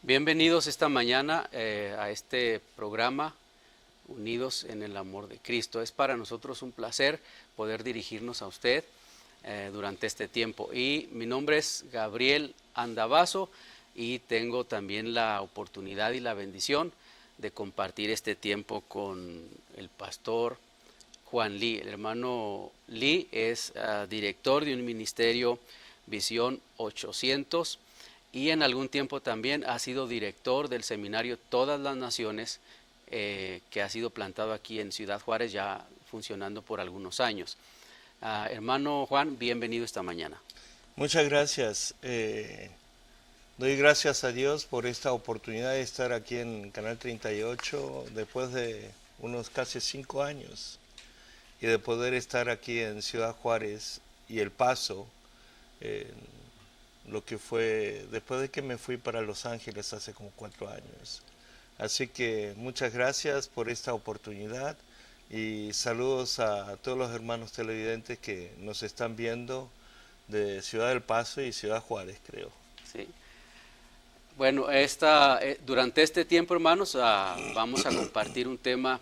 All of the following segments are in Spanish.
Bienvenidos esta mañana a este programa Unidos en el Amor de Cristo. Es para nosotros un placer poder dirigirnos a usted durante este tiempo. Y mi nombre es Gabriel Andavazo y tengo también la oportunidad y la bendición de compartir este tiempo con el pastor Juan Lee. El hermano Lee es director de un ministerio Visión 800 y en algún tiempo también ha sido director del seminario Todas las Naciones, que ha sido plantado aquí en Ciudad Juárez, ya funcionando por algunos años. Hermano Juan, bienvenido esta mañana. Muchas gracias. Doy gracias a Dios por esta oportunidad de estar aquí en Canal 38 después de unos casi 5 años y de poder estar aquí en Ciudad Juárez y El Paso, lo que fue después de que me fui para Los Ángeles hace como 4 años. Así que muchas gracias por esta oportunidad y saludos a todos los hermanos televidentes que nos están viendo de Ciudad del Paso y Ciudad Juárez, creo. Sí. Bueno, durante este tiempo, hermanos, vamos a compartir un tema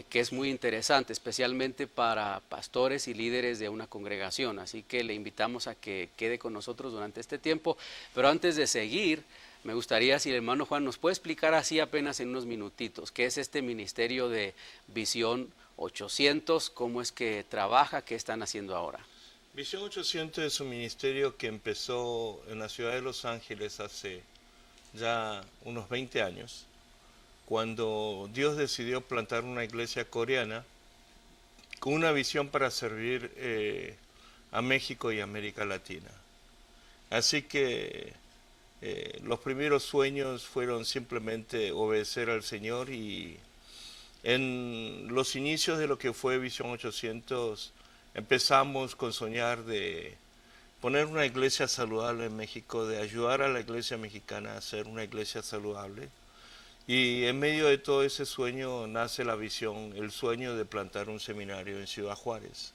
que es muy interesante, especialmente para pastores y líderes de una congregación. Así que le invitamos a que quede con nosotros durante este tiempo. Pero antes de seguir, me gustaría, si el hermano Juan nos puede explicar así apenas en unos minutitos, qué es este ministerio de Visión 800, cómo es que trabaja, qué están haciendo ahora. Visión 800 es un ministerio que empezó en la ciudad de Los Ángeles hace ya unos 20 años, cuando Dios decidió plantar una iglesia coreana con una visión para servir a México y América Latina. Así que los primeros sueños fueron simplemente obedecer al Señor, y en los inicios de lo que fue Visión 800 empezamos con soñar de poner una iglesia saludable en México, de ayudar a la iglesia mexicana a ser una iglesia saludable. Y en medio de todo ese sueño nace la visión, el sueño de plantar un seminario en Ciudad Juárez.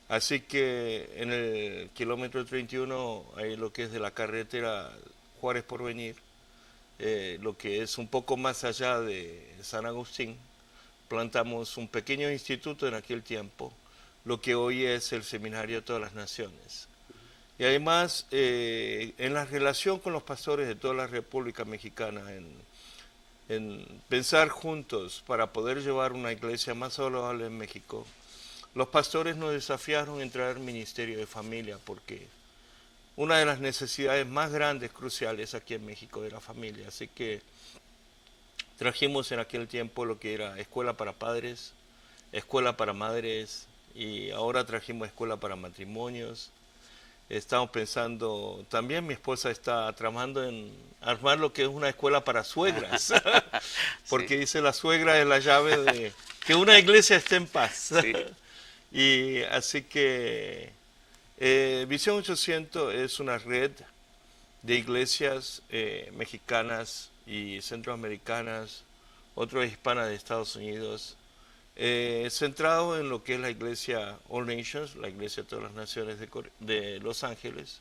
Así que en el kilómetro 31, ahí lo que es de la carretera Juárez Porvenir, lo que es un poco más allá de San Agustín, plantamos un pequeño instituto en aquel tiempo, lo que hoy es el Seminario de Todas las Naciones. Y además, en la relación con los pastores de toda la República Mexicana, en pensar juntos para poder llevar una iglesia más saludable en México, los pastores nos desafiaron en traer ministerio de familia, porque una de las necesidades más grandes, cruciales aquí en México, es la familia. Así que trajimos en aquel tiempo lo que era escuela para padres, escuela para madres, y ahora trajimos escuela para matrimonios. Estamos pensando, también mi esposa está tramando en armar lo que es una escuela para suegras, porque Sí, dice la suegra es la llave de que una iglesia esté en paz. sí. Y así que Visión 800 es una red de iglesias mexicanas y centroamericanas, otras hispanas de Estados Unidos, centrado en lo que es la iglesia All Nations, la iglesia de todas las naciones de Los Ángeles,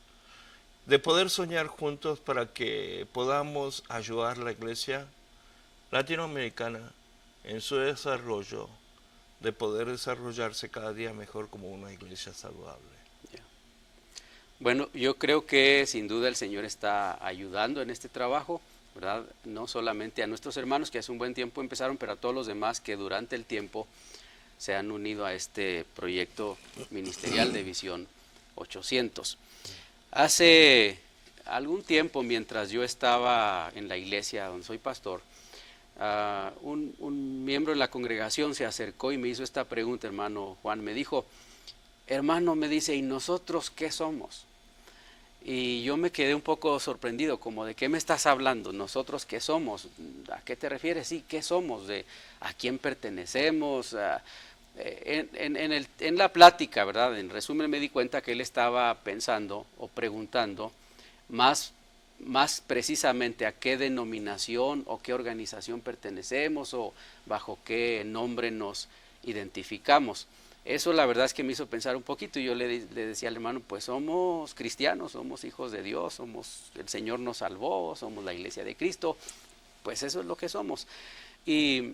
de poder soñar juntos para que podamos ayudar a la iglesia latinoamericana en su desarrollo, de poder desarrollarse cada día mejor como una iglesia saludable. Ya. Bueno, yo creo que sin duda el Señor está ayudando en este trabajo, ¿verdad? No solamente a nuestros hermanos que hace un buen tiempo empezaron, pero a todos los demás que durante el tiempo se han unido a este proyecto ministerial de Visión 800. Hace algún tiempo, mientras yo estaba en la iglesia donde soy pastor, un miembro de la congregación se acercó y me hizo esta pregunta, hermano Juan. Me dijo, hermano, me dice, ¿y nosotros qué somos? Y yo me quedé un poco sorprendido, como de qué me estás hablando, nosotros qué somos, ¿a qué te refieres? Sí, ¿qué somos? ¿A quién pertenecemos? En la plática, ¿verdad? En resumen me di cuenta que él estaba pensando o preguntando más precisamente a qué denominación o qué organización pertenecemos o bajo qué nombre nos identificamos. Eso la verdad es que me hizo pensar un poquito y yo le decía al hermano, pues somos cristianos, somos hijos de Dios, el Señor nos salvó, somos la iglesia de Cristo, pues eso es lo que somos. Y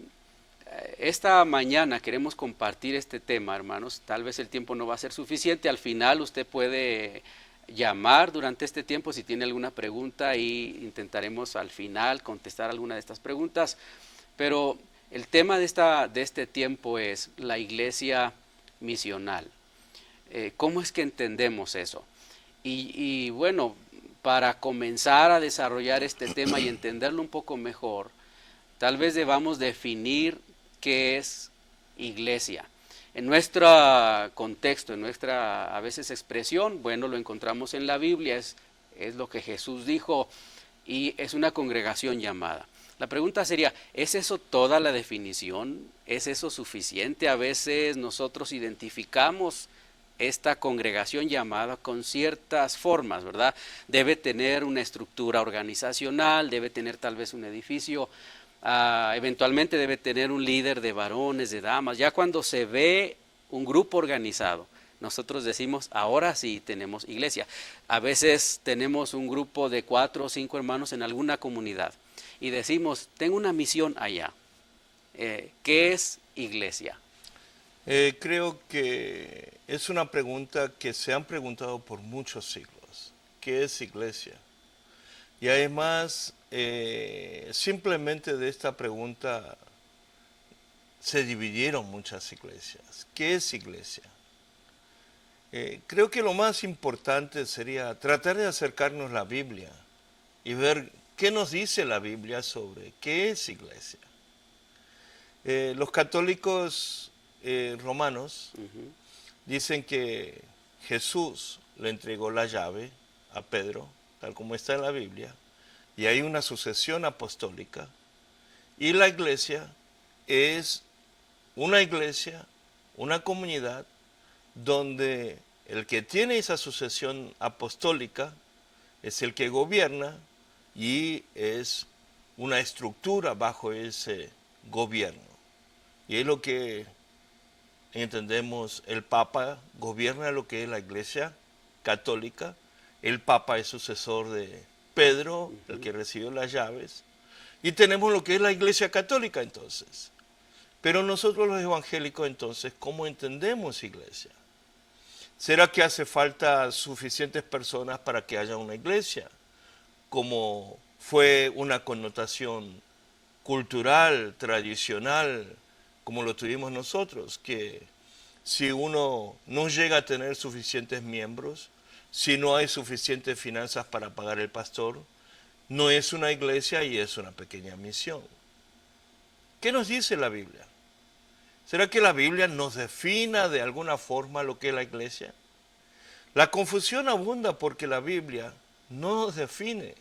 esta mañana queremos compartir este tema, hermanos. Tal vez el tiempo no va a ser suficiente. Al final usted puede llamar durante este tiempo si tiene alguna pregunta y intentaremos al final contestar alguna de estas preguntas. Pero el tema de este tiempo es la iglesia misional. ¿Cómo es que entendemos eso? Y bueno, para comenzar a desarrollar este tema y entenderlo un poco mejor, tal vez debamos definir qué es iglesia. En nuestro contexto, en nuestra a veces expresión, bueno, lo encontramos en la Biblia, es lo que Jesús dijo y es una congregación llamada. La pregunta sería, ¿es eso toda la definición? ¿Es eso suficiente? A veces nosotros identificamos esta congregación llamada con ciertas formas, ¿verdad? Debe tener una estructura organizacional, debe tener tal vez un edificio, eventualmente debe tener un líder de varones, de damas. Ya cuando se ve un grupo organizado, nosotros decimos, ahora sí tenemos iglesia. A veces tenemos un grupo de 4 o 5 hermanos en alguna comunidad y decimos, tengo una misión allá. ¿Qué es iglesia? Creo que es una pregunta que se han preguntado por muchos siglos. ¿Qué es iglesia? Y además, simplemente de esta pregunta se dividieron muchas iglesias. ¿Qué es iglesia? Creo que lo más importante sería tratar de acercarnos a la Biblia y ver qué nos dice la Biblia sobre qué es iglesia. Los católicos romanos dicen que Jesús le entregó la llave a Pedro, tal como está en la Biblia, y hay una sucesión apostólica, y la iglesia es una comunidad, donde el que tiene esa sucesión apostólica es el que gobierna y es una estructura bajo ese gobierno. Y es lo que entendemos, el Papa gobierna lo que es la iglesia católica. El Papa es sucesor de Pedro, el que recibió las llaves. Y tenemos lo que es la iglesia católica entonces. Pero nosotros los evangélicos entonces, ¿cómo entendemos iglesia? ¿Será que hace falta suficientes personas para que haya una iglesia? Como fue una connotación cultural, tradicional, como lo tuvimos nosotros, que si uno no llega a tener suficientes miembros, si no hay suficientes finanzas para pagar el pastor, no es una iglesia y es una pequeña misión. ¿Qué nos dice la Biblia? ¿Será que la Biblia nos defina de alguna forma lo que es la iglesia? La confusión abunda porque la Biblia no nos define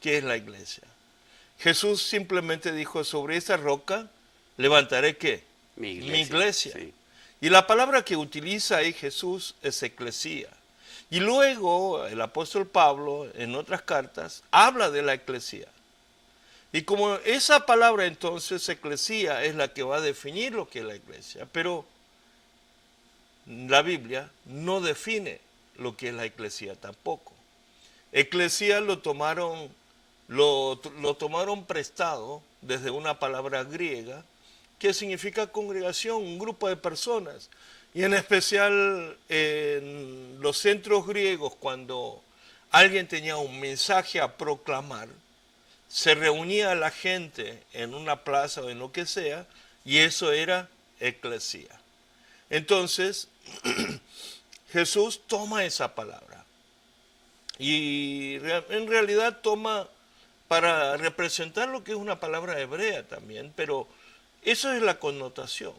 qué es la iglesia. Jesús simplemente dijo, sobre esa roca levantaré ¿qué? Mi iglesia. Sí. Y la palabra que utiliza ahí Jesús es eclesía. Y luego el apóstol Pablo en otras cartas habla de la eclesía. Y como esa palabra entonces, eclesía, es la que va a definir lo que es la iglesia, pero la Biblia no define lo que es la iglesia tampoco. Eclesía lo tomaron prestado desde una palabra griega que significa congregación, un grupo de personas. Y en especial en los centros griegos, cuando alguien tenía un mensaje a proclamar, se reunía la gente en una plaza o en lo que sea, y eso era eclesía. Entonces, Jesús toma esa palabra y en realidad toma para representar lo que es una palabra hebrea también, pero eso es la connotación.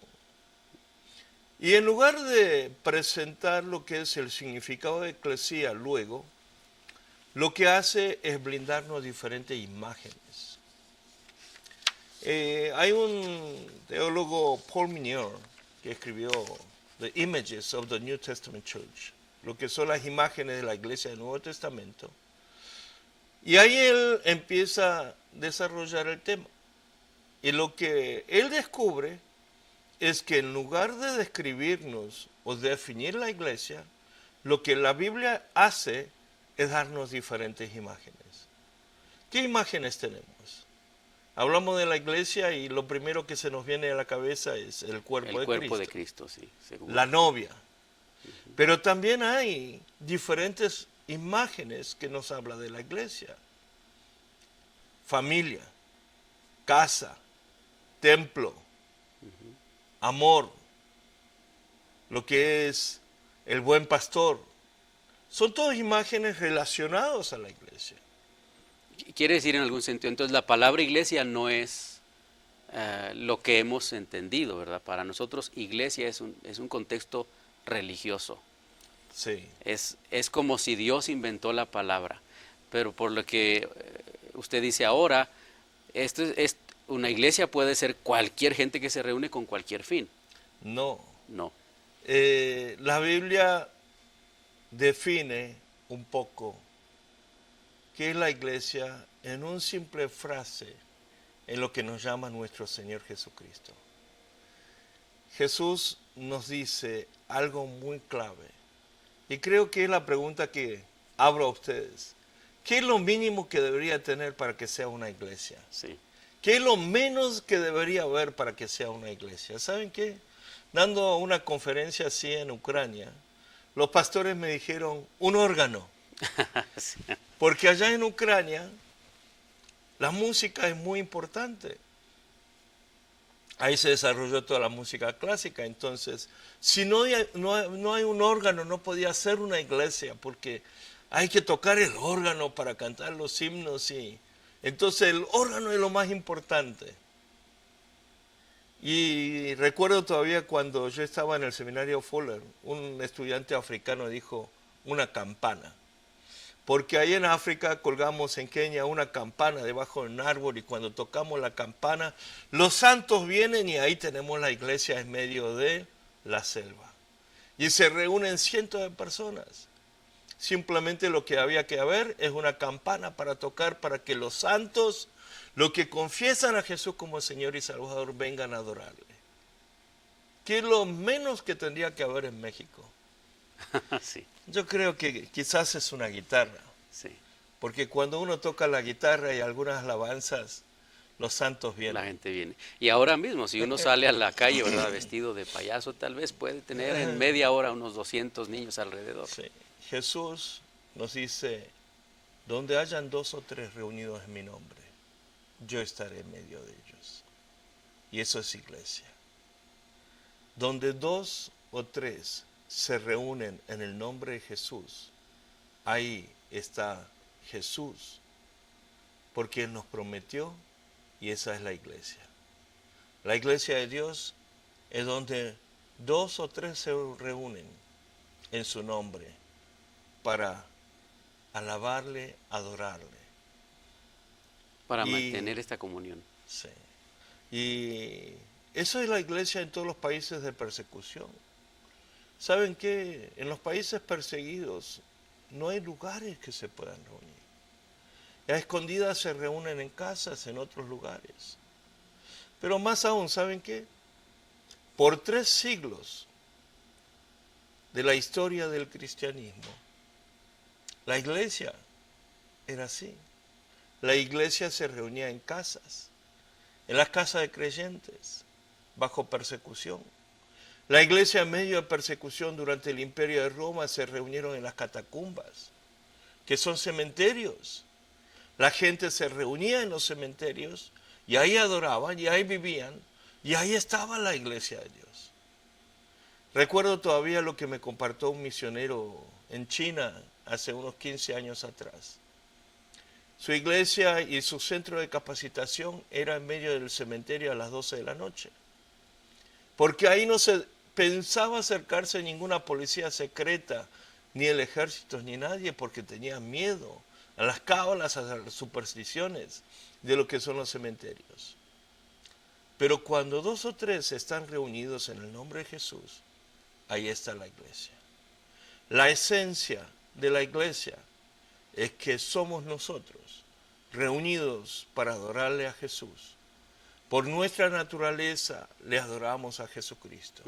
Y en lugar de presentar lo que es el significado de eclesía luego, lo que hace es blindarnos diferentes imágenes. Hay un teólogo, Paul Minier, que escribió The Images of the New Testament Church, lo que son las imágenes de la iglesia del Nuevo Testamento. Y ahí él empieza a desarrollar el tema. Y lo que él descubre es que en lugar de describirnos o definir la iglesia, lo que la Biblia hace es darnos diferentes imágenes. ¿Qué imágenes tenemos? Hablamos de la iglesia y lo primero que se nos viene a la cabeza es el cuerpo de Cristo. El cuerpo de Cristo, sí, seguro. La novia. Pero también hay diferentes imágenes que nos habla de la iglesia. Familia, casa, templo, amor, lo que es el buen pastor. Son todas imágenes relacionadas a la iglesia. Quiere decir en algún sentido, entonces la palabra iglesia no es lo que hemos entendido, ¿verdad? Para nosotros iglesia es un contexto religioso. Sí. Es como si Dios inventó la palabra, pero por lo que usted dice ahora, una iglesia puede ser cualquier gente que se reúne con cualquier fin. No. No. La Biblia define un poco qué es la iglesia en una simple frase en lo que nos llama nuestro Señor Jesucristo. Jesús nos dice algo muy clave y creo que es la pregunta que abro a ustedes. ¿Qué es lo mínimo que debería tener para que sea una iglesia? Sí. ¿Qué es lo menos que debería haber para que sea una iglesia? ¿Saben qué? Dando una conferencia así en Ucrania, los pastores me dijeron un órgano. Sí. Porque allá en Ucrania la música es muy importante. Ahí se desarrolló toda la música clásica. Entonces, si no hay un órgano, no podía ser una iglesia, porque hay que tocar el órgano para cantar los himnos. Entonces el órgano es lo más importante. Y recuerdo todavía cuando yo estaba en el seminario Fuller, un estudiante africano dijo una campana. Porque ahí en África colgamos en Kenia una campana debajo de un árbol y cuando tocamos la campana, los santos vienen y ahí tenemos la iglesia en medio de la selva. Y se reúnen cientos de personas. Simplemente lo que había que haber es una campana para tocar para que los santos, los que confiesan a Jesús como Señor y Salvador, vengan a adorarle. ¿Qué es lo menos que tendría que haber en México? Sí. Yo creo que quizás es una guitarra. Sí. Porque cuando uno toca la guitarra y algunas alabanzas, los santos vienen. La gente viene. Y ahora mismo, si uno sale a la calle, ¿verdad?, vestido de payaso, tal vez puede tener en media hora unos 200 niños alrededor. Sí. Jesús nos dice, donde hayan 2 o 3 reunidos en mi nombre, yo estaré en medio de ellos. Y eso es iglesia. Donde 2 o 3 se reúnen en el nombre de Jesús, ahí está Jesús, porque Él nos prometió y esa es la iglesia. La iglesia de Dios es donde 2 o 3 se reúnen en su nombre para alabarle, adorarle. Para mantener esta comunión. Sí. Y eso es la iglesia en todos los países de persecución. ¿Saben qué? En los países perseguidos no hay lugares que se puedan reunir. A escondidas se reúnen en casas, en otros lugares. Pero más aún, ¿saben qué? Por 3 siglos de la historia del cristianismo, la iglesia era así. La iglesia se reunía en casas, en las casas de creyentes, bajo persecución. La iglesia en medio de persecución durante el Imperio de Roma se reunieron en las catacumbas, que son cementerios. La gente se reunía en los cementerios y ahí adoraban y ahí vivían y ahí estaba la iglesia de Dios. Recuerdo todavía lo que me compartió un misionero en China hace unos 15 años atrás. Su iglesia y su centro de capacitación era en medio del cementerio a las 12 de la noche. Porque ahí no se pensaba acercarse ninguna policía secreta, ni el ejército, ni nadie, porque tenían miedo a las cábalas, a las supersticiones de lo que son los cementerios. Pero cuando 2 o 3 están reunidos en el nombre de Jesús, ahí está la iglesia. La esencia de la iglesia es que somos nosotros reunidos para adorarle a Jesús, Por nuestra naturaleza le adoramos a Jesucristo.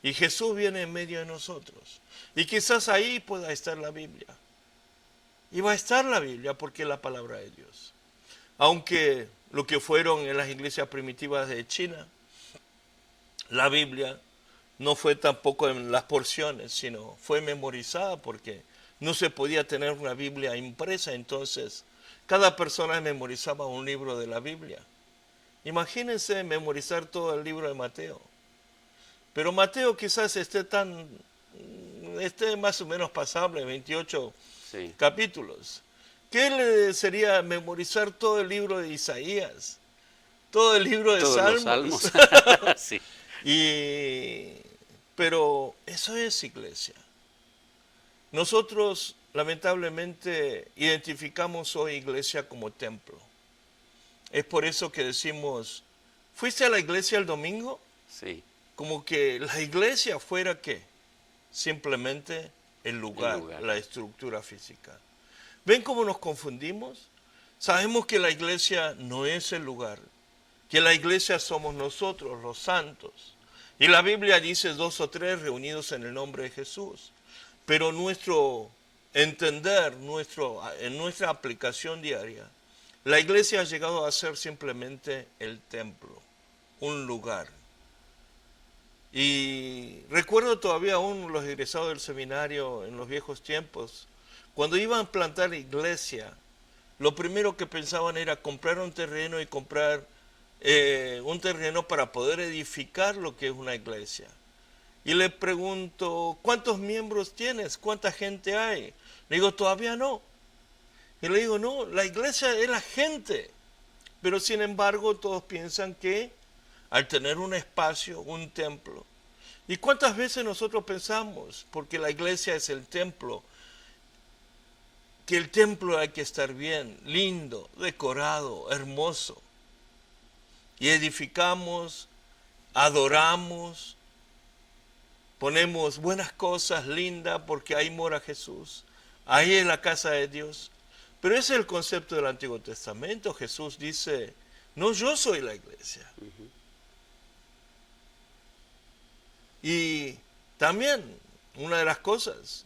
Y Jesús viene en medio de nosotros. Y quizás ahí pueda estar la Biblia. Y va a estar la Biblia porque es la palabra de Dios. Aunque lo que fueron en las iglesias primitivas de China, la Biblia no fue tampoco en las porciones, sino fue memorizada porque no se podía tener una Biblia impresa. Entonces, cada persona memorizaba un libro de la Biblia. Imagínense memorizar todo el libro de Mateo. Pero Mateo quizás esté más o menos pasable, 28 capítulos. ¿Qué le sería memorizar todo el libro de Isaías? Todo el libro de Salmos. Sí. Pero eso es iglesia. Nosotros lamentablemente identificamos hoy iglesia como templo. Es por eso que decimos, ¿fuiste a la iglesia el domingo? Sí. Como que la iglesia fuera ¿qué? Simplemente el lugar, la estructura física. ¿Ven cómo nos confundimos? Sabemos que la iglesia no es el lugar, que la iglesia somos nosotros, los santos. Y la Biblia dice 2 o 3 reunidos en el nombre de Jesús. Pero nuestro entender, en nuestra aplicación diaria, la iglesia ha llegado a ser simplemente el templo, un lugar. Y recuerdo todavía aún los egresados del seminario en los viejos tiempos, cuando iban a plantar iglesia, lo primero que pensaban era comprar un terreno y comprar un terreno para poder edificar lo que es una iglesia. Y le pregunto, ¿cuántos miembros tienes? ¿Cuánta gente hay? Le digo, todavía no. Y le digo, no, la iglesia es la gente. Pero sin embargo, todos piensan que al tener un espacio, un templo. ¿Y cuántas veces nosotros pensamos, porque la iglesia es el templo, que el templo hay que estar bien, lindo, decorado, hermoso? Y edificamos, adoramos, ponemos buenas cosas lindas porque ahí mora Jesús. Ahí es la casa de Dios. Pero ese es el concepto del Antiguo Testamento. Jesús dice, no, yo soy la iglesia. Y también una de las cosas,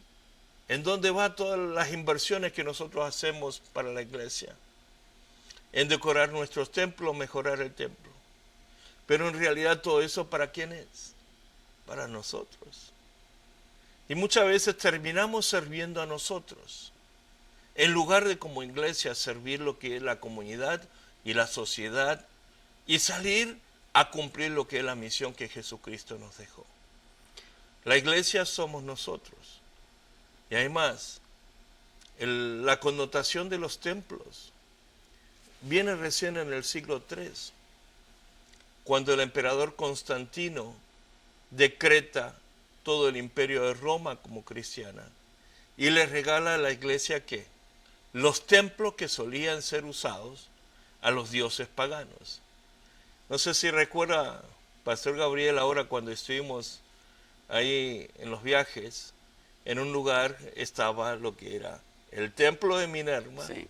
¿en dónde van todas las inversiones que nosotros hacemos para la iglesia? En decorar nuestros templos, mejorar el templo. Pero en realidad todo eso, ¿para quién es? Para nosotros. Y muchas veces terminamos sirviendo a nosotros, en lugar de como iglesia servir lo que es la comunidad y la sociedad y salir a cumplir lo que es la misión que Jesucristo nos dejó. La iglesia somos nosotros. Y además, la connotación de los templos viene recién en el siglo III, cuando el emperador Constantino decreta todo el imperio de Roma como cristiana y le regala a la iglesia ¿qué? Los templos que solían ser usados a los dioses paganos. No sé si recuerda, Pastor Gabriel, ahora cuando estuvimos ahí en los viajes, en un lugar estaba lo que era el templo de Minerva, sí,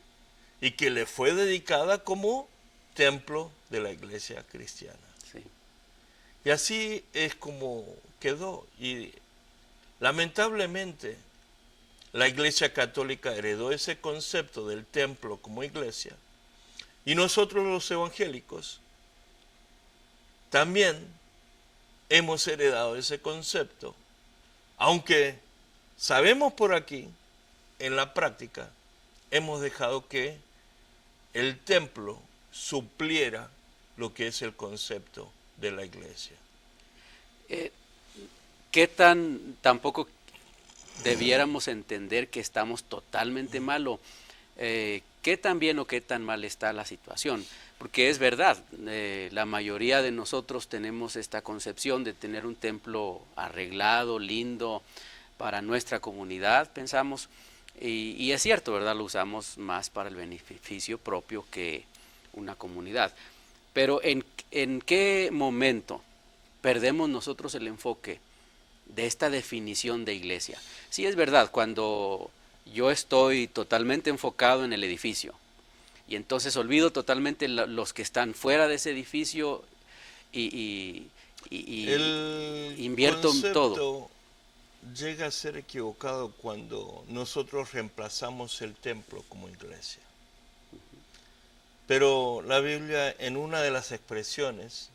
y que le fue dedicada como templo de la iglesia cristiana. Sí. Y así es como quedó. Y lamentablemente la iglesia católica heredó ese concepto del templo como iglesia. Y nosotros los evangélicos también hemos heredado ese concepto, aunque sabemos por aquí, en la práctica, hemos dejado que el templo supliera lo que es el concepto de la iglesia. ¿Qué tampoco debiéramos entender que estamos totalmente mal? ¿Qué tan bien o qué tan mal está la situación? Porque es verdad, la mayoría de nosotros tenemos esta concepción de tener un templo arreglado, lindo, para nuestra comunidad, pensamos, y es cierto, ¿verdad? Lo usamos más para el beneficio propio que una comunidad. Pero ¿en qué momento perdemos nosotros el enfoque de esta definición de iglesia? Sí, es verdad, cuando yo estoy totalmente enfocado en el edificio y entonces olvido totalmente los que están fuera de ese edificio y El invierto todo. concepto llega a ser equivocado cuando nosotros reemplazamos el templo como iglesia. Pero la Biblia en una de las expresiones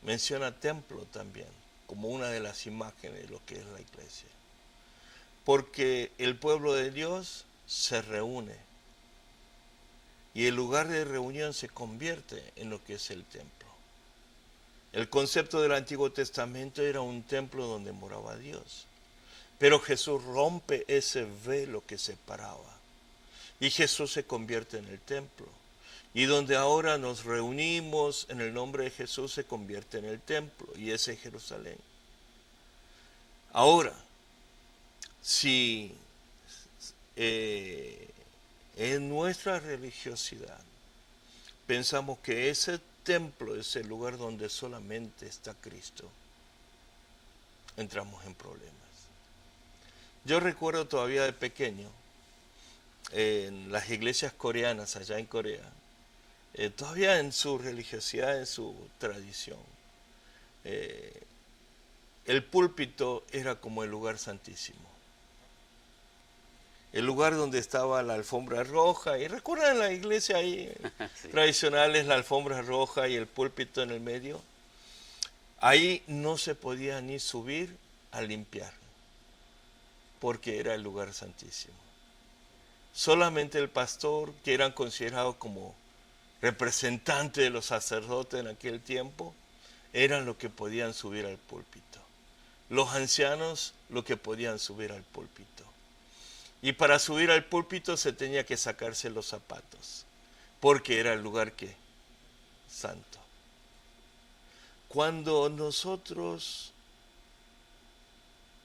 menciona templo también, como una de las imágenes de lo que es la iglesia. Porque el pueblo de Dios se reúne y el lugar de reunión se convierte en lo que es el templo. El concepto del Antiguo Testamento era un templo donde moraba Dios. Pero Jesús rompe ese velo que separaba. Y Jesús se convierte en el templo. Y donde ahora nos reunimos en el nombre de Jesús se convierte en el templo. Y ese es Jerusalén. Ahora, si en nuestra religiosidad pensamos que ese templo es el lugar donde solamente está Cristo, entramos en problemas. Yo recuerdo todavía de pequeño, en las iglesias coreanas allá en Corea, todavía en su religiosidad, en su tradición, el púlpito era como el lugar santísimo. El lugar donde estaba la alfombra roja, y recuerdan la iglesia ahí, sí, tradicional es la alfombra roja y el púlpito en el medio. Ahí no se podía ni subir a limpiar, porque era el lugar santísimo. Solamente el pastor, que eran considerados como representantes de los sacerdotes en aquel tiempo, eran los que podían subir al púlpito. Los ancianos, los que podían subir al púlpito. Y para subir al púlpito se tenía que sacarse los zapatos, porque era el lugar que santo. Cuando nosotros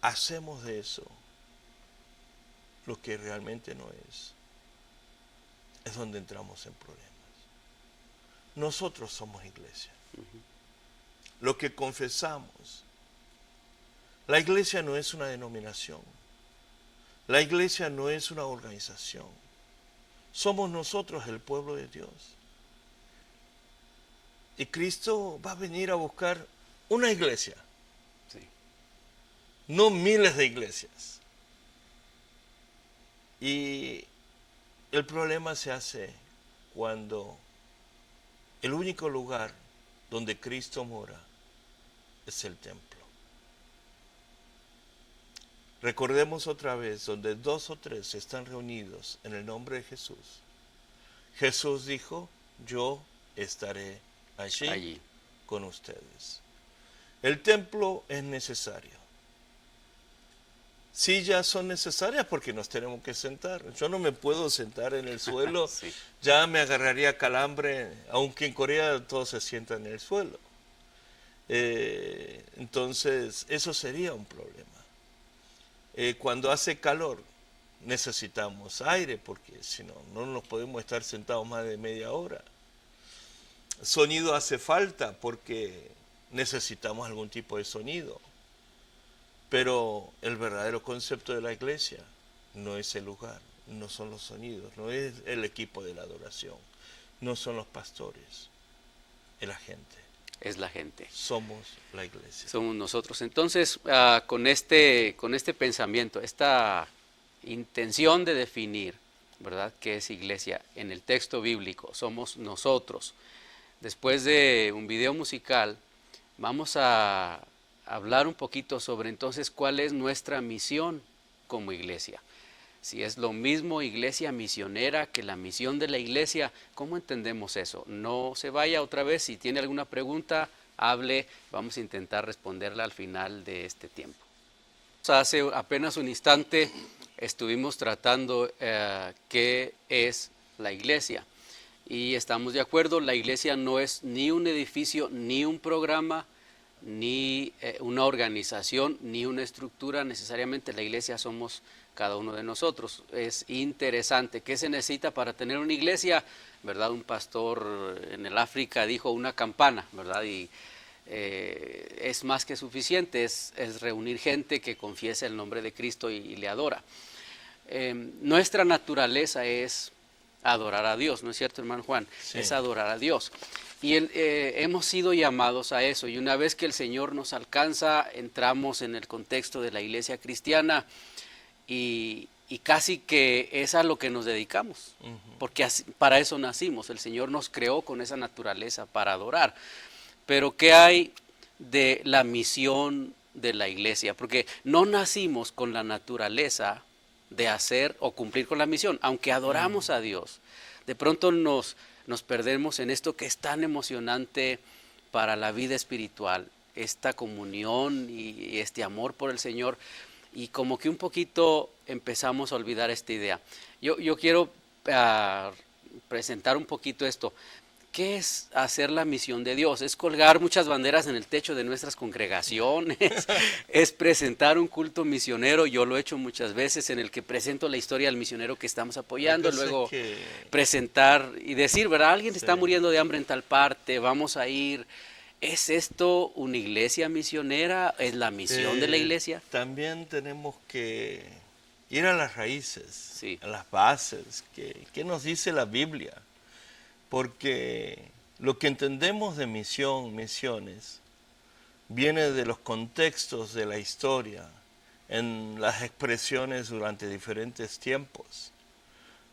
hacemos de eso lo que realmente no es donde entramos en problemas. Nosotros somos iglesia. Lo que confesamos. La iglesia no es una denominación. La iglesia no es una organización. Somos nosotros el pueblo de Dios. Y Cristo va a venir a buscar una iglesia. Sí. No miles de iglesias. Y el problema se hace cuando el único lugar donde Cristo mora es el templo. Recordemos otra vez, donde 2 o 3 están reunidos en el nombre de Jesús. Jesús dijo, yo estaré allí con ustedes. El templo es necesario. Sillas son necesarias porque nos tenemos que sentar. Yo no me puedo sentar en el suelo, sí, ya me agarraría calambre, aunque en Corea todos se sientan en el suelo. Entonces, eso sería un problema. Cuando hace calor, necesitamos aire, porque si no, no nos podemos estar sentados más de media hora. Sonido hace falta, porque necesitamos algún tipo de sonido. Pero el verdadero concepto de la iglesia no es el lugar, no son los sonidos, no es el equipo de la adoración, no son los pastores, es la gente. Es la gente. Somos la iglesia. Somos nosotros. Entonces, con este pensamiento, esta intención de definir, ¿verdad?, qué es iglesia en el texto bíblico, somos nosotros. Después de un video musical, vamos a hablar un poquito sobre entonces cuál es nuestra misión como iglesia. Si es lo mismo iglesia misionera que la misión de la iglesia, ¿cómo entendemos eso? No se vaya otra vez, si tiene alguna pregunta, hable, vamos a intentar responderla al final de este tiempo. Hace apenas un instante estuvimos tratando qué es la iglesia y estamos de acuerdo, la iglesia no es ni un edificio, ni un programa, ni una organización, ni una estructura. Necesariamente la iglesia somos cada uno de nosotros. Es interesante. ¿Qué se necesita para tener una iglesia? ¿Verdad? Un pastor en el África dijo una campana, ¿verdad? Y es más que suficiente, es reunir gente que confiesa el nombre de Cristo y le adora. Nuestra naturaleza es adorar a Dios, ¿no es cierto, hermano Juan? Sí. Es adorar a Dios. Y hemos sido llamados a eso, y una vez que el Señor nos alcanza, entramos en el contexto de la iglesia cristiana y casi que es a lo que nos dedicamos, porque para eso nacimos. El Señor nos creó con esa naturaleza para adorar. Pero ¿qué hay de la misión de la iglesia? Porque no nacimos con la naturaleza de hacer o cumplir con la misión, aunque adoramos a Dios. De pronto nos perdemos en esto que es tan emocionante para la vida espiritual, esta comunión y este amor por el Señor, y como que un poquito empezamos a olvidar esta idea. Yo quiero presentar un poquito esto. ¿Qué es hacer la misión de Dios? Es colgar muchas banderas en el techo de nuestras congregaciones, es presentar un culto misionero. Yo lo he hecho muchas veces, en el que presento la historia del misionero que estamos apoyando, luego presentar y decir, ¿verdad? Alguien está muriendo de hambre en tal parte, vamos a ir. ¿Es esto una iglesia misionera? ¿Es la misión de la iglesia? También tenemos que ir a las raíces, Sí. a las bases. ¿Qué nos dice la Biblia? Porque lo que entendemos de misiones, viene de los contextos de la historia, en las expresiones durante diferentes tiempos.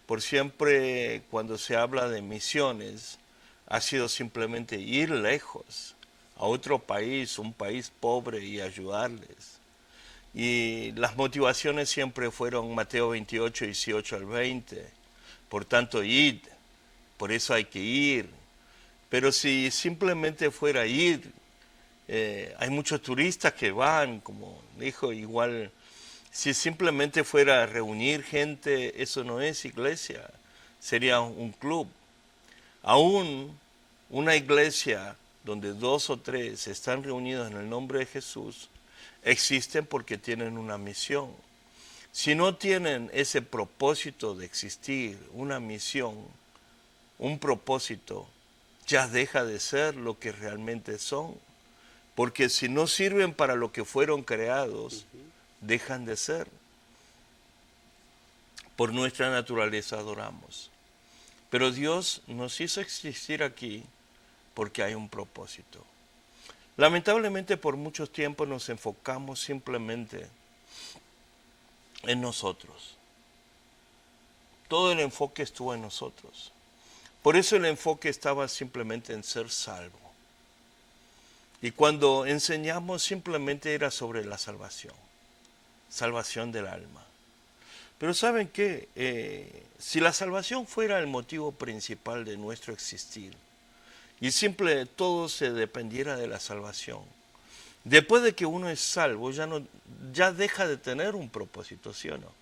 Por siempre, cuando se habla de misiones, ha sido simplemente ir lejos, a otro país, un país pobre, y ayudarles. Y las motivaciones siempre fueron Mateo 28, 18 al 20. Por tanto, id. Por eso hay que ir. Pero si simplemente fuera ir, hay muchos turistas que van, como dijo, igual, si simplemente fuera a reunir gente, eso no es iglesia, sería un club. Aún una iglesia donde 2 o 3 están reunidos en el nombre de Jesús, existen porque tienen una misión. Si no tienen ese propósito de existir, una misión, un propósito, ya deja de ser lo que realmente son. Porque si no sirven para lo que fueron creados, dejan de ser. Por nuestra naturaleza adoramos. Pero Dios nos hizo existir aquí porque hay un propósito. Lamentablemente por mucho tiempo nos enfocamos simplemente en nosotros. Todo el enfoque estuvo en nosotros. Por eso el enfoque estaba simplemente en ser salvo. Y cuando enseñamos simplemente era sobre la salvación del alma. Pero ¿saben qué? Si la salvación fuera el motivo principal de nuestro existir y simple todo se dependiera de la salvación, después de que uno es salvo ya deja de tener un propósito, ¿sí o no?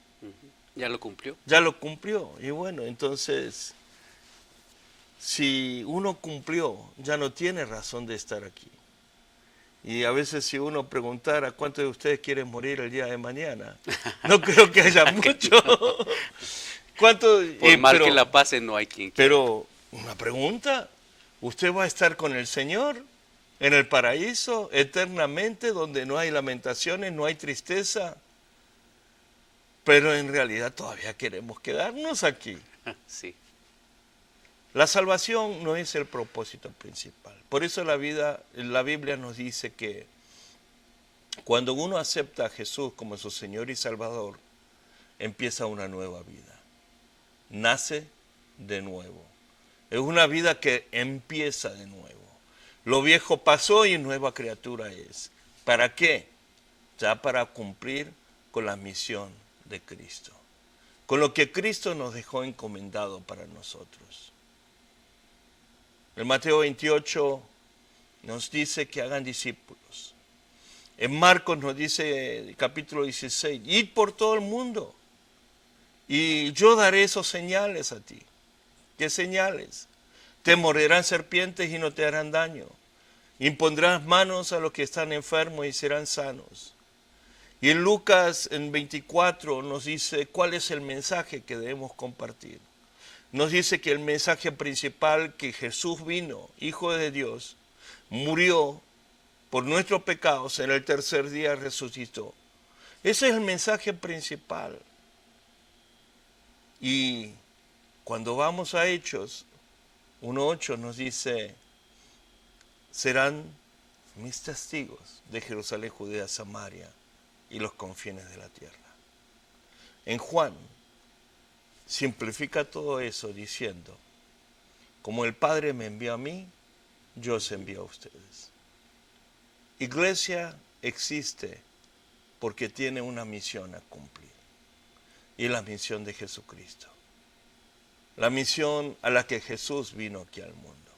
¿Ya lo cumplió? Ya lo cumplió. Y bueno, entonces, si uno cumplió, ya no tiene razón de estar aquí. Y a veces si uno preguntara cuántos de ustedes quieren morir el día de mañana, no creo que haya mucho. Por mal que la pasen, no hay quien quiera. Pero una pregunta, ¿usted va a estar con el Señor en el paraíso eternamente, donde no hay lamentaciones, no hay tristeza? Pero en realidad todavía queremos quedarnos aquí. Sí. La salvación no es el propósito principal. Por eso la Biblia nos dice que cuando uno acepta a Jesús como su Señor y Salvador, empieza una nueva vida. Nace de nuevo. Es una vida que empieza de nuevo. Lo viejo pasó y nueva criatura es. ¿Para qué? Ya para cumplir con la misión de Cristo. Con lo que Cristo nos dejó encomendado para nosotros. En Mateo 28 nos dice que hagan discípulos. En Marcos nos dice, capítulo 16, id por todo el mundo y yo daré esos señales a ti. ¿Qué señales? Te morderán serpientes y no te harán daño. Impondrás manos a los que están enfermos y serán sanos. Y en Lucas en 24 nos dice cuál es el mensaje que debemos compartir. Nos dice que el mensaje principal, que Jesús vino, Hijo de Dios, murió por nuestros pecados, en el tercer día resucitó. Ese es el mensaje principal. Y Cuando vamos a Hechos 1:8 nos dice, serán mis testigos de Jerusalén, Judea, Samaria y los confines de la tierra. En Juan simplifica todo eso diciendo, como el Padre me envió a mí, yo os envío a ustedes. Iglesia existe porque tiene una misión a cumplir, y la misión de Jesucristo. La misión a la que Jesús vino aquí al mundo.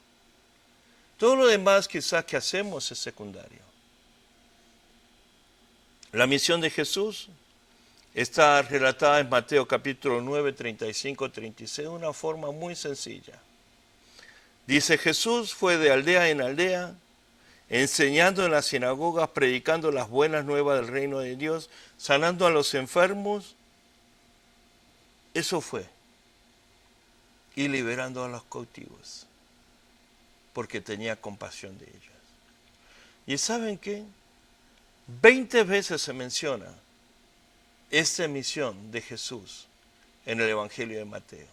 Todo lo demás quizás que hacemos es secundario. La misión de Jesús está relatada en Mateo capítulo 9, 35, 36, de una forma muy sencilla. Dice, Jesús fue de aldea en aldea, enseñando en las sinagogas, predicando las buenas nuevas del reino de Dios, sanando a los enfermos. Eso fue. Y liberando a los cautivos, porque tenía compasión de ellos. ¿Y saben qué? 20 veces se menciona esta misión de Jesús en el Evangelio de Mateo.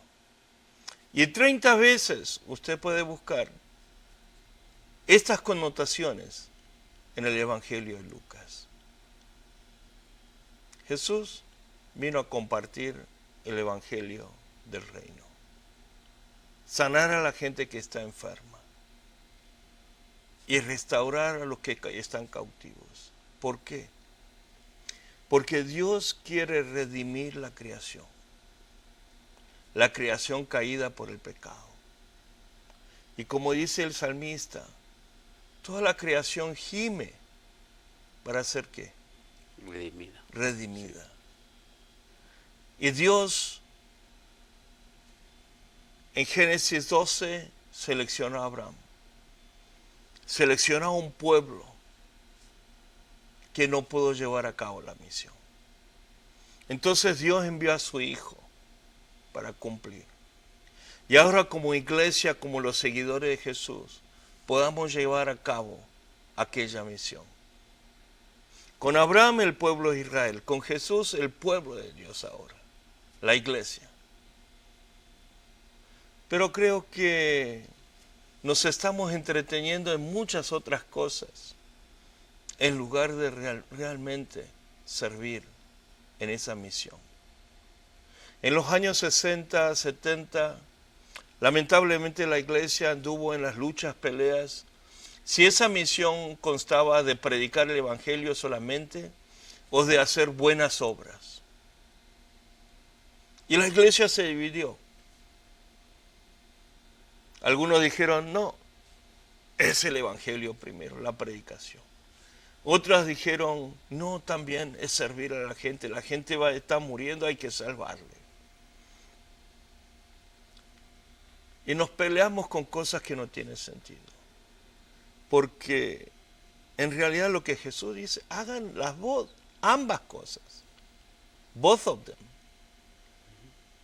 Y 30 veces usted puede buscar estas connotaciones en el Evangelio de Lucas. Jesús vino a compartir el Evangelio del reino. Sanar a la gente que está enferma y restaurar a los que están cautivos. ¿Por qué? Porque Dios quiere redimir la creación caída por el pecado. Y como dice el salmista, toda la creación gime para ser ¿qué? Redimida. Y Dios en Génesis 12 seleccionó a Abraham. Seleccionó a un pueblo que no pudo llevar a cabo la misión. Entonces Dios envió a su Hijo para cumplir. Y ahora como iglesia, como los seguidores de Jesús, podamos llevar a cabo aquella misión. Con Abraham el pueblo de Israel, con Jesús el pueblo de Dios ahora, la iglesia. Pero creo que nos estamos entreteniendo en muchas otras cosas en lugar de realmente servir en esa misión. En los años 60, 70, lamentablemente la iglesia anduvo en las luchas, peleas. Si esa misión constaba de predicar el evangelio solamente o de hacer buenas obras. Y la iglesia se dividió. Algunos dijeron, no, es el evangelio primero, la predicación. Otras dijeron, no, también es servir a la gente está muriendo, hay que salvarle. Y nos peleamos con cosas que no tienen sentido. Porque en realidad lo que Jesús dice, hagan ambas cosas. Both of them.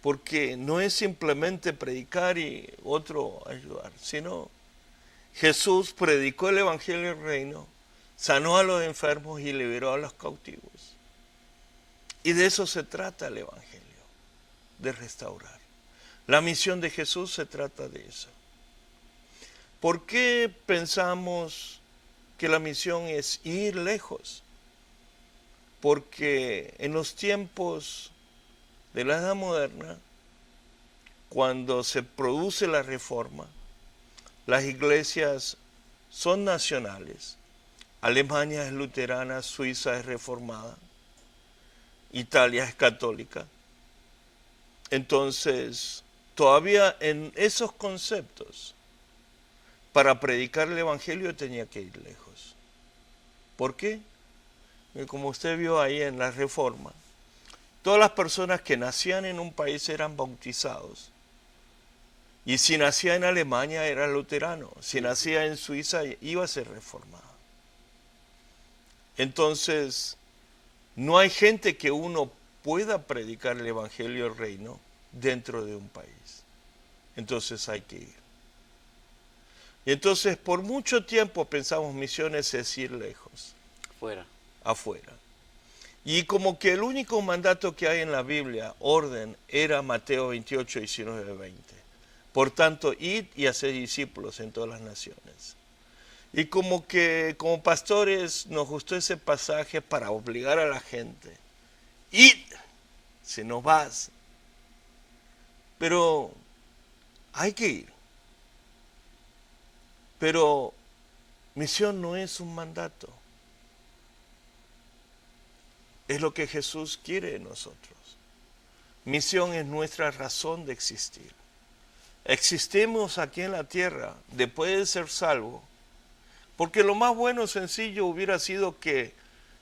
Porque no es simplemente predicar y otro ayudar, sino Jesús predicó el evangelio del reino, sanó a los enfermos y liberó a los cautivos. Y de eso se trata el evangelio, de restaurar. La misión de Jesús se trata de eso. ¿Por qué pensamos que la misión es ir lejos? Porque en los tiempos de la Edad Moderna, cuando se produce la reforma, las iglesias son nacionales. Alemania es luterana, Suiza es reformada, Italia es católica. Entonces, todavía en esos conceptos, para predicar el evangelio tenía que ir lejos. ¿Por qué? Y como usted vio ahí en la reforma, todas las personas que nacían en un país eran bautizados. Y si nacía en Alemania era luterano, si nacía en Suiza iba a ser reformado. Entonces, no hay gente que uno pueda predicar el evangelio del reino dentro de un país. Entonces hay que ir. Y entonces por mucho tiempo pensamos misiones es ir lejos. Fuera. Afuera. Y como que el único mandato que hay en la Biblia, orden, era Mateo 28, 19, 20. Por tanto, id y haced discípulos en todas las naciones. Y como que como pastores nos gustó ese pasaje para obligar a la gente. Id, si no vas. Pero hay que ir. Pero misión no es un mandato. Es lo que Jesús quiere de nosotros. Misión es nuestra razón de existir. Existimos aquí en la tierra después de ser salvos, porque lo más bueno, sencillo, hubiera sido que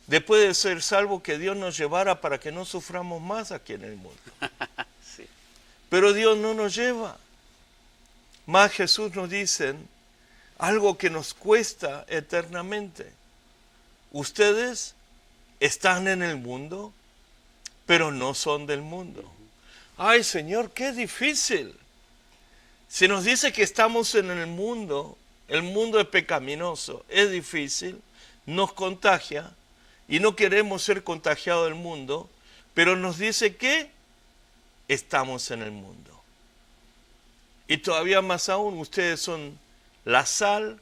después de ser salvos, que Dios nos llevara para que no suframos más aquí en el mundo. Sí. Pero Dios no nos lleva. Más Jesús nos dice algo que nos cuesta eternamente. Ustedes están en el mundo, pero no son del mundo. Ay, Señor, qué difícil. Si nos dice que estamos en el mundo es pecaminoso, es difícil, nos contagia y no queremos ser contagiados del mundo, pero nos dice que estamos en el mundo. Y todavía más aún, ustedes son la sal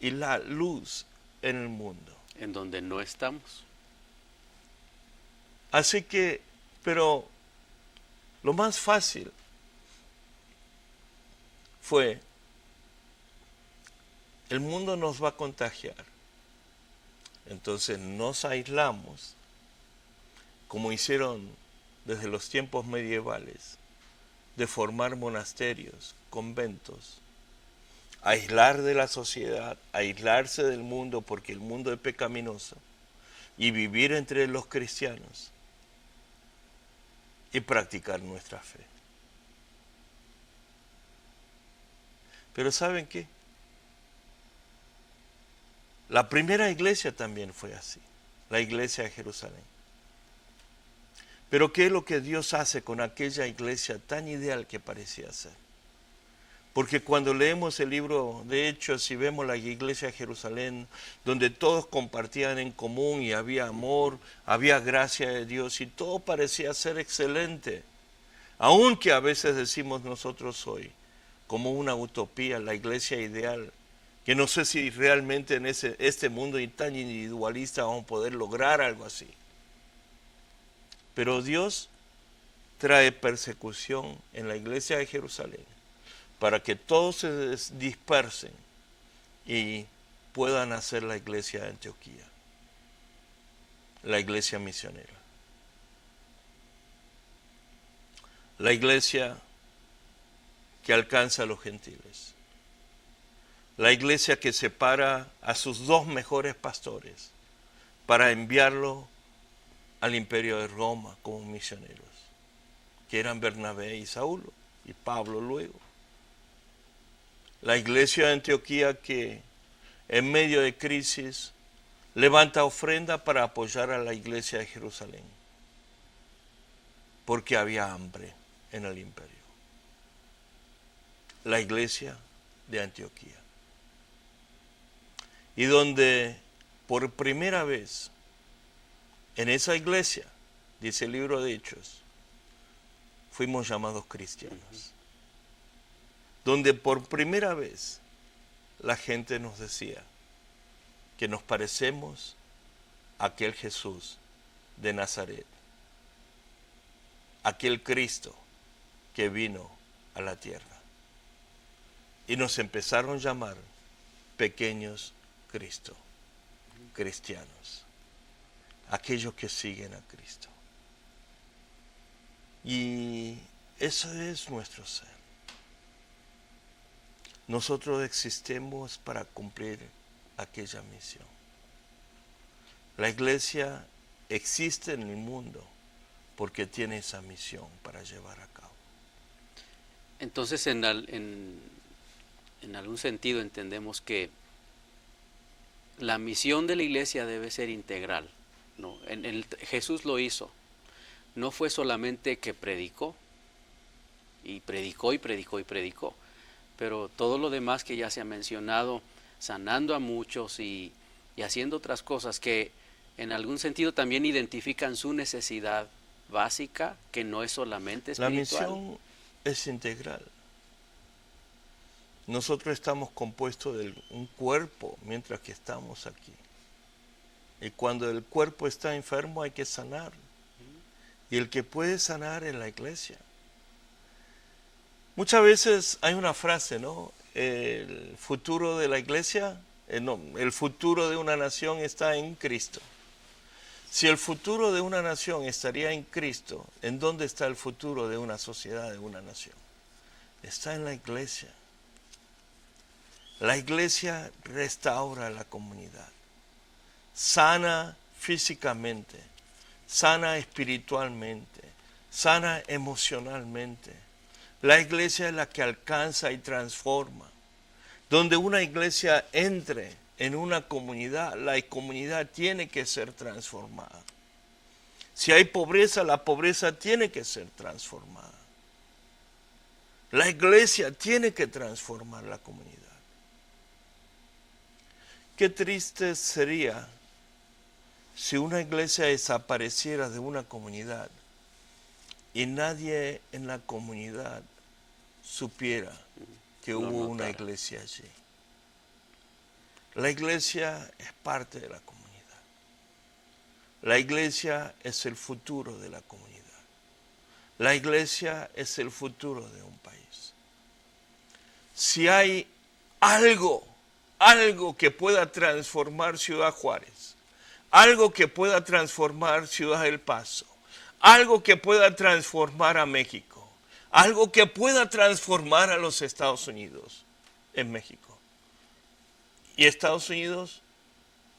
y la luz en el mundo. En donde no estamos. Así que, pero lo más fácil fue, el mundo nos va a contagiar. Entonces nos aislamos, como hicieron desde los tiempos medievales, de formar monasterios, conventos, aislar de la sociedad, aislarse del mundo porque el mundo es pecaminoso, y vivir entre los cristianos y practicar nuestra fe. Pero ¿saben qué? La primera iglesia también fue así, la iglesia de Jerusalén. Pero ¿qué es lo que Dios hace con aquella iglesia tan ideal que parecía ser? Porque cuando leemos el libro de Hechos y vemos la iglesia de Jerusalén, donde todos compartían en común y había amor, había gracia de Dios y todo parecía ser excelente, aunque a veces decimos nosotros hoy, como una utopía, la iglesia ideal, que no sé si realmente en este mundo tan individualista vamos a poder lograr algo así. Pero Dios trae persecución en la iglesia de Jerusalén para que todos se dispersen y puedan hacer la iglesia de Antioquía, la iglesia misionera. La iglesia que alcanza a los gentiles. La iglesia que separa a sus dos mejores pastores para enviarlo al imperio de Roma como misioneros, que eran Bernabé y Saulo, y Pablo luego. La iglesia de Antioquía que en medio de crisis levanta ofrenda para apoyar a la iglesia de Jerusalén, porque había hambre en el imperio. La iglesia de Antioquía. Y donde por primera vez en esa iglesia, dice el libro de Hechos, fuimos llamados cristianos. Donde por primera vez la gente nos decía que nos parecemos a aquel Jesús de Nazaret, aquel Cristo que vino a la tierra. Y nos empezaron a llamar pequeños Cristo, cristianos, aquellos que siguen a Cristo. Y eso es nuestro ser. Nosotros existimos para cumplir aquella misión. La iglesia existe en el mundo porque tiene esa misión para llevar a cabo. Entonces, en algún sentido entendemos que la misión de la iglesia debe ser integral, ¿no? Jesús lo hizo. No fue solamente que predicó, y predicó, y predicó, y predicó, pero todo lo demás que ya se ha mencionado, sanando a muchos y haciendo otras cosas que en algún sentido también identifican su necesidad básica, que no es solamente La espiritual. misión es integral. Nosotros estamos compuestos de un cuerpo mientras que estamos aquí. Y cuando el cuerpo está enfermo hay que sanar. Y el que puede sanar es la iglesia. Muchas veces hay una frase, ¿no? El futuro de la iglesia, no, el futuro de una nación está en Cristo. Si el futuro de una nación estaría en Cristo, ¿en dónde está el futuro de una sociedad, de una nación? Está en la iglesia. La iglesia restaura la comunidad, sana físicamente, sana espiritualmente, sana emocionalmente. La iglesia es la que alcanza y transforma. Donde una iglesia entre en una comunidad, la comunidad tiene que ser transformada. Si hay pobreza, la pobreza tiene que ser transformada. La iglesia tiene que transformar la comunidad. Qué triste sería si una iglesia desapareciera de una comunidad y nadie en la comunidad supiera que Lo hubo una notara. iglesia allí. La iglesia es parte de la comunidad. La iglesia es el futuro de la comunidad. La iglesia es el futuro de un país. Si hay algo que pueda transformar Ciudad Juárez, algo que pueda transformar Ciudad del Paso, algo que pueda transformar a México, algo que pueda transformar a los Estados Unidos, en México. Y Estados Unidos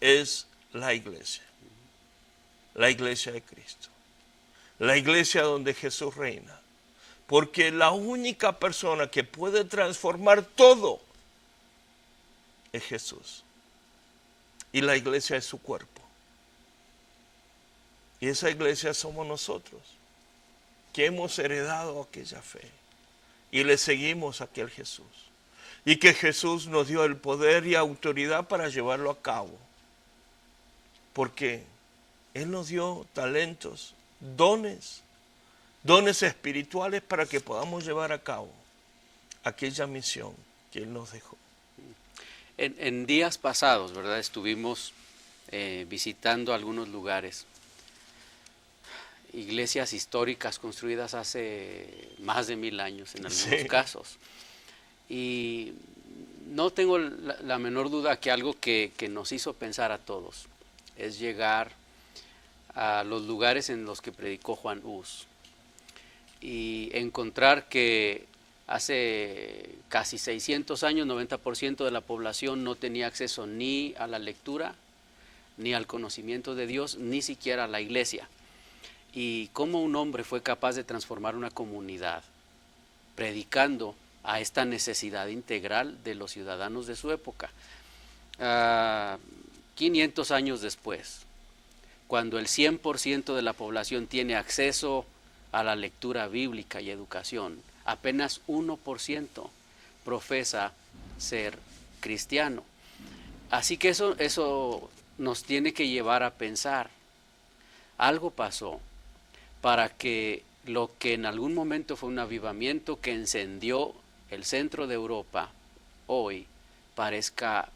es la iglesia de Cristo, la iglesia donde Jesús reina, porque la única persona que puede transformar todo es Jesús, y la iglesia es su cuerpo, y esa iglesia somos nosotros, que hemos heredado aquella fe, y le seguimos a aquel Jesús, y que Jesús nos dio el poder y autoridad para llevarlo a cabo, porque Él nos dio talentos, dones espirituales para que podamos llevar a cabo aquella misión que Él nos dejó. En días pasados, ¿verdad? Estuvimos visitando algunos lugares, iglesias históricas construidas hace más de 1000 años en algunos casos. Y no tengo la menor duda que algo que nos hizo pensar a todos es llegar a los lugares en los que predicó Juan Hus y encontrar que hace casi 600 años 90% de la población no tenía acceso ni a la lectura, ni al conocimiento de Dios, ni siquiera a la iglesia. Y cómo un hombre fue capaz de transformar una comunidad predicando a esta necesidad integral de los ciudadanos de su época. 500 años después, cuando el 100% de la población tiene acceso a la lectura bíblica y educación, apenas 1% profesa ser cristiano. Así que eso nos tiene que llevar a pensar, algo pasó para que lo que en algún momento fue un avivamiento que encendió el centro de Europa, hoy parezca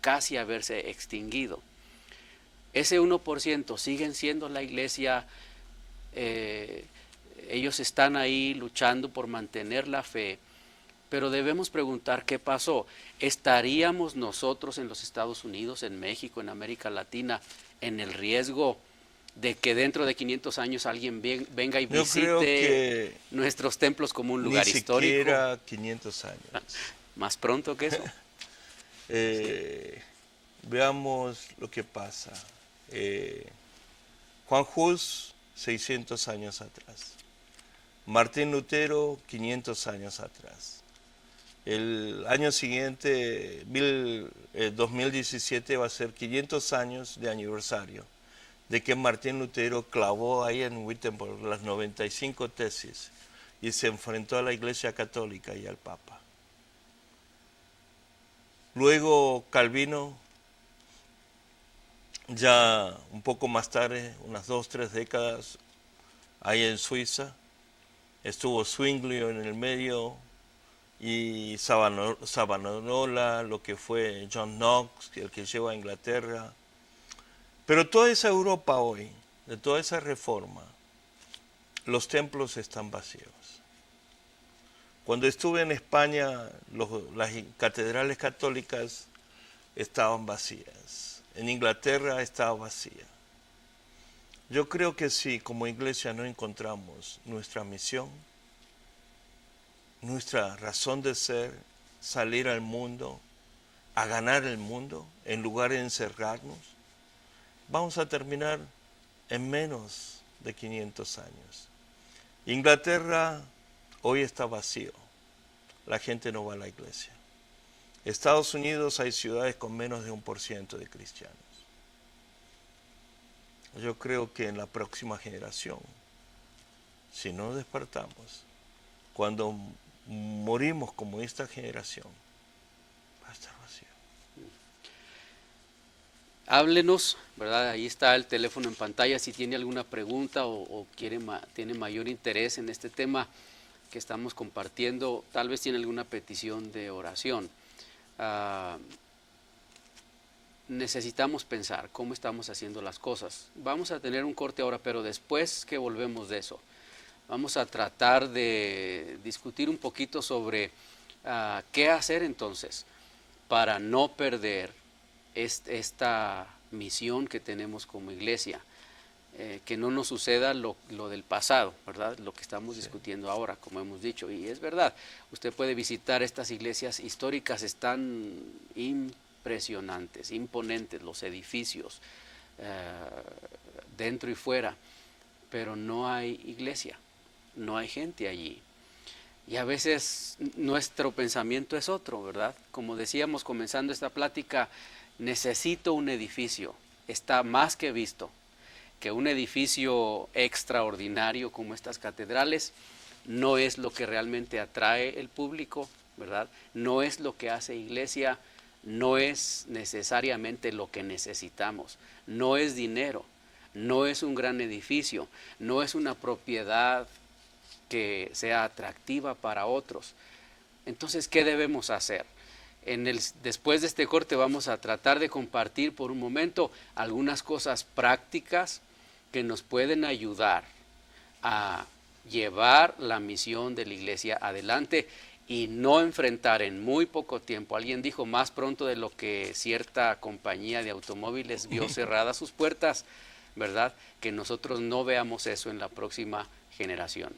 casi haberse extinguido. Ese 1% siguen siendo la iglesia, ellos están ahí luchando por mantener la fe, pero debemos preguntar qué pasó. ¿Estaríamos nosotros en los Estados Unidos, en México, en América Latina, en el riesgo de que dentro de 500 años alguien venga y visite nuestros templos como un lugar histórico? Ni siquiera 500 años. Más pronto que eso. Veamos lo que pasa. Juan Hus, 600 años atrás. Martín Lutero, 500 años atrás. El año siguiente, 2017, va a ser 500 años de aniversario de que Martín Lutero clavó ahí en Wittenberg las 95 tesis y se enfrentó a la Iglesia Católica y al Papa. Luego Calvino Ya un poco más tarde, unas 2, 3 décadas, ahí en Suiza, estuvo Zwingli en el medio y Savonarola, lo que fue John Knox, el que lleva a Inglaterra. Pero toda esa Europa hoy, de toda esa reforma, los templos están vacíos. Cuando estuve en España, las catedrales católicas estaban vacías. En Inglaterra estaba vacía. Yo creo que si como iglesia no encontramos nuestra misión, nuestra razón de ser, salir al mundo, a ganar el mundo, en lugar de encerrarnos, vamos a terminar en menos de 500 años. Inglaterra hoy está vacío. La gente no va a la iglesia. Estados Unidos hay ciudades con menos de 1% de cristianos. Yo creo que en la próxima generación, si no despertamos, cuando morimos como esta generación, va a estar vacío. Háblenos, ¿verdad? Ahí está el teléfono en pantalla si tiene alguna pregunta o tiene mayor interés en este tema que estamos compartiendo, tal vez tiene alguna petición de oración. Necesitamos pensar cómo estamos haciendo las cosas. Vamos a tener un corte ahora, pero después que volvemos de eso, vamos a tratar de discutir un poquito sobre qué hacer entonces para no perder esta misión que tenemos como iglesia, que no nos suceda lo del pasado, ¿verdad? Lo que estamos discutiendo ahora, como hemos dicho, y es verdad, usted puede visitar estas iglesias históricas, están impresionantes, imponentes los edificios, dentro y fuera, pero no hay iglesia, no hay gente allí. Y a veces nuestro pensamiento es otro, ¿verdad? Como decíamos comenzando esta plática, necesito un edificio, está más que visto, que un edificio extraordinario como estas catedrales no es lo que realmente atrae el público, ¿verdad? No es lo que hace iglesia, no es necesariamente lo que necesitamos, no es dinero, no es un gran edificio, no es una propiedad que sea atractiva para otros. Entonces, ¿qué debemos hacer? Después de este corte vamos a tratar de compartir por un momento algunas cosas prácticas que nos pueden ayudar a llevar la misión de la iglesia adelante y no enfrentar en muy poco tiempo. Alguien dijo más pronto de lo que cierta compañía de automóviles vio cerradas sus puertas, ¿verdad? Que nosotros no veamos eso en la próxima generación.